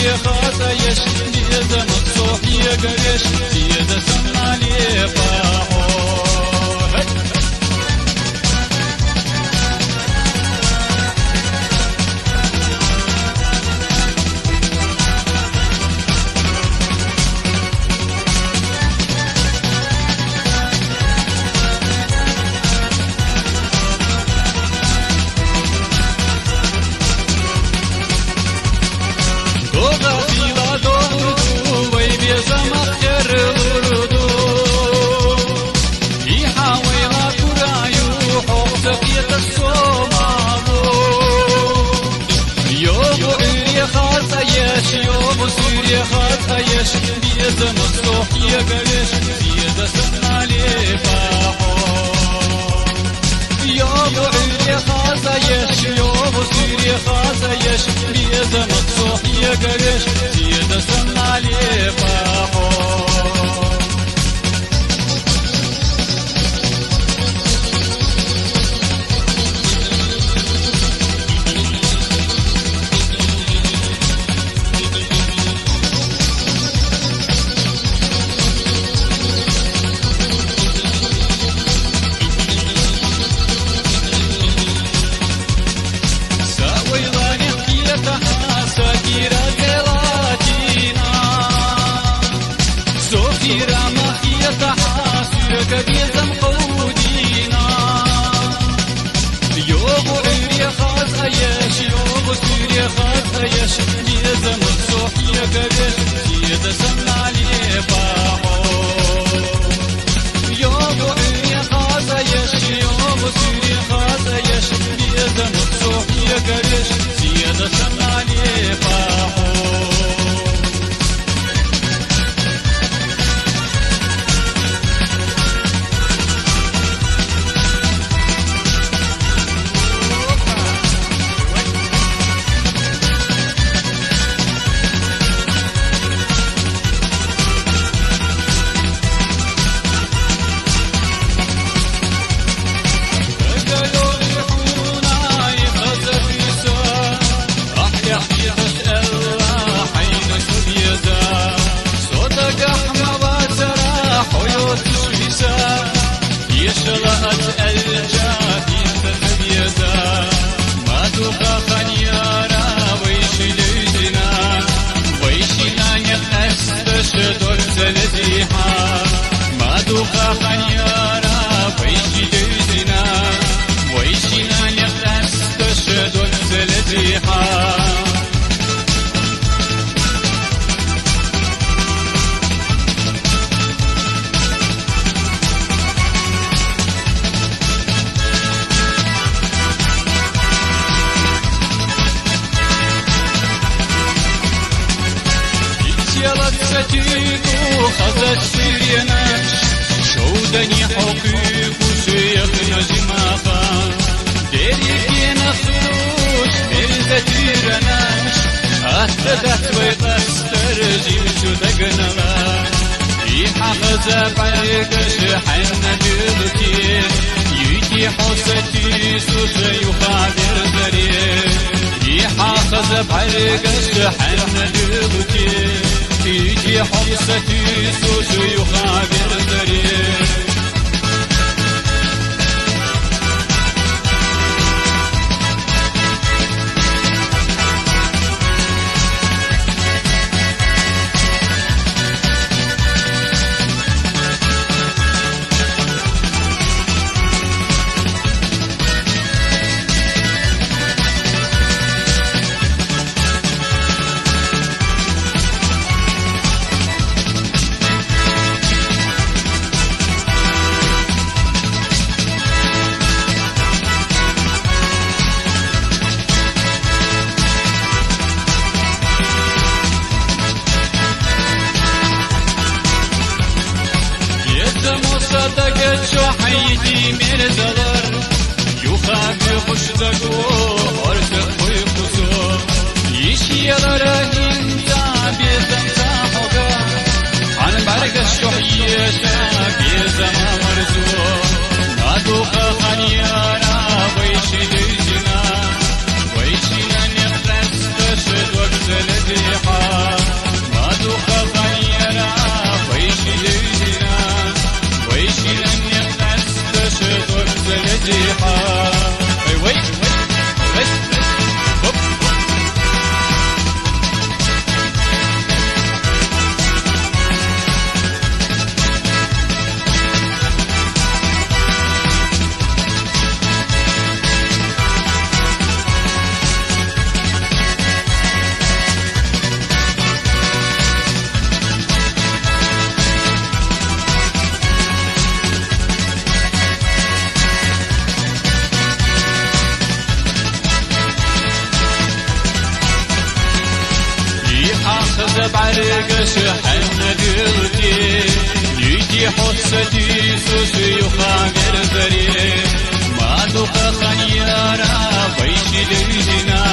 سوري خاطيش بيدا مقصوح يقرش بيدا سمع لي باحو يوم سوري خاطيش بيدا مصلوح يقرش بيدا سمع لي باحو يوم سوري خاطيش يوم سوري خاطيش بيدا مصلوح يقرش بيدا سمع لي باحو بيزم قودينا يوم عيري خاص عيش يوم سوري خاص عيش بيزم الصوح يقرش بيدا سمع لي باحو يوم عيري خاص عيش يوم سوري خاص عيش بيزم الصوح يقرش بيدا سمع لي باحو يشرأت الجافي تبيدا ما تبقى خنيارا ويش ليزنا ويشنا يقستشدر تلزيحا ما تبقى خنيارا ويش ليزنا ويشنا يقستشدر تلزيحا ستيكو خزت سيريناش شودني حقيق وشيخ نجماقا ديريكي نخوش الزتيرناش أهدت ويقستر جيمشو دقنلا يحا خزب عرقش حنا دلتي يجي حوستي سوس يخابر زرير يحا خزب عرقش حنا دلتي يجي حمستي سوس يخابر زرير صدقت شو حيدي من زلر يخاف خشدك وارتق ويقصو يشير انت بيزم ساحوكا عن برق الشحيشة بيزم مرزو نادوخ خنيانا ويشي لجنا ويشي لن يخلص تشد وقت الديحا حرقش حنا دلتي يجي حسدي سوسي وخاغر زري ما دوخ خنيارا ويشي لجنا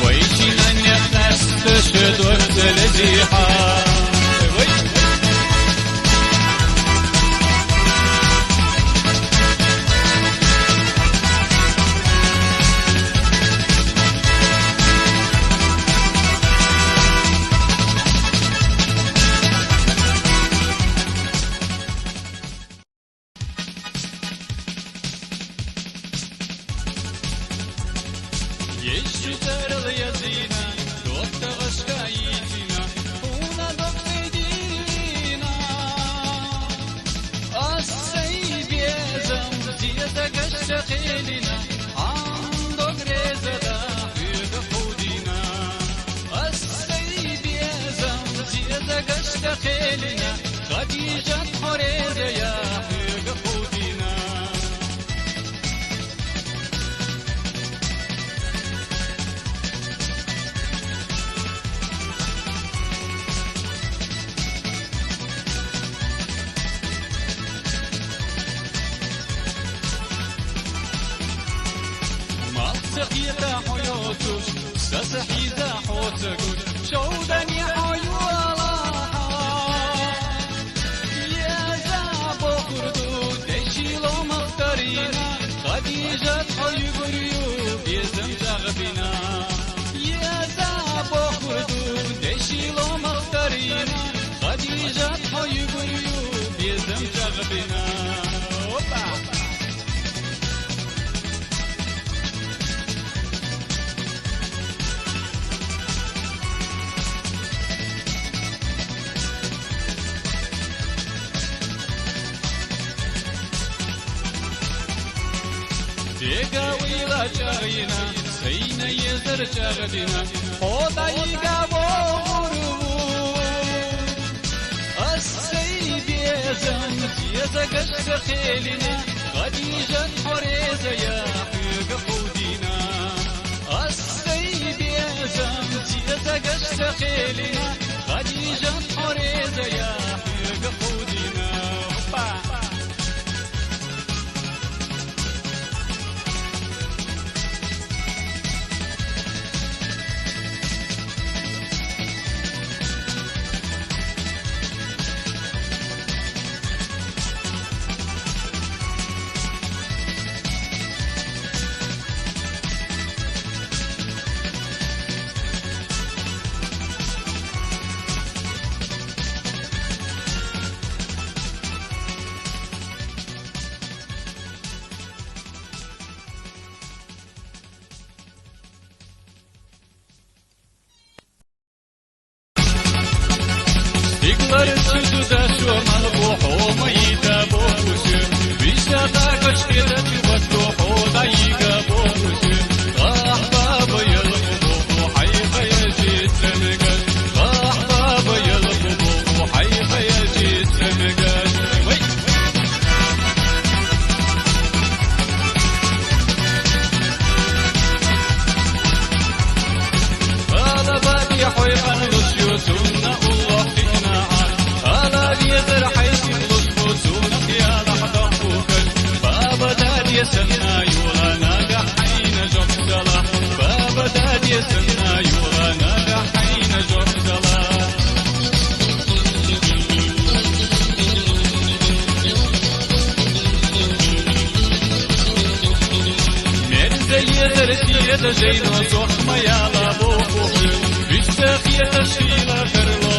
ويشي من يخلص تشد وقت لزيحا يشتر اليزينا دوت غشكايتنا هنا دوت دينا السيب يزم زيادة قشتقيلنا عندو غريزة داخل قودنا السيب يزم زيادة قشتقيلنا خديجة حريزة يا حق قودنا سخيتا حيوتوش سسحيتا حوتكوش شودني حيوالا يا زعبو كردو دشيلو مختارينا خديجة حيوغريو بيزم جغبنا يا زعبو كردو دشيلو مختارينا خديجة حيوغريو بيزم جغبنا تيغاويلا جاغينا سينا يزر جاغدنا خوضا يغاو غرو السيب يزم زيزا قشت خيلنا خديجة حريزة يا حق قودنا السيب يزم زيزا قشت خيلنا خديجة حريزة يا حق قودنا Dikler sütüde şuman bu homayda boğuşu Bişata kaçkıda tübaktu hodayıga boğuşu Ahbabı yılgı bu hayfaya cislemegel Ahbabı yılgı bu hayfaya cislemegel Ağlabadi hoygan rüsyotuna Allah يزر حيث الصوت يا لحظة فوكل بابا داد يسمى يوغانا قحين جبزلا بابا داد يسمى يوغانا قحين جبزلا مرزا يزر سيدة جينو صحما يا لابو فوكل بشتاق يتشيلا فرلو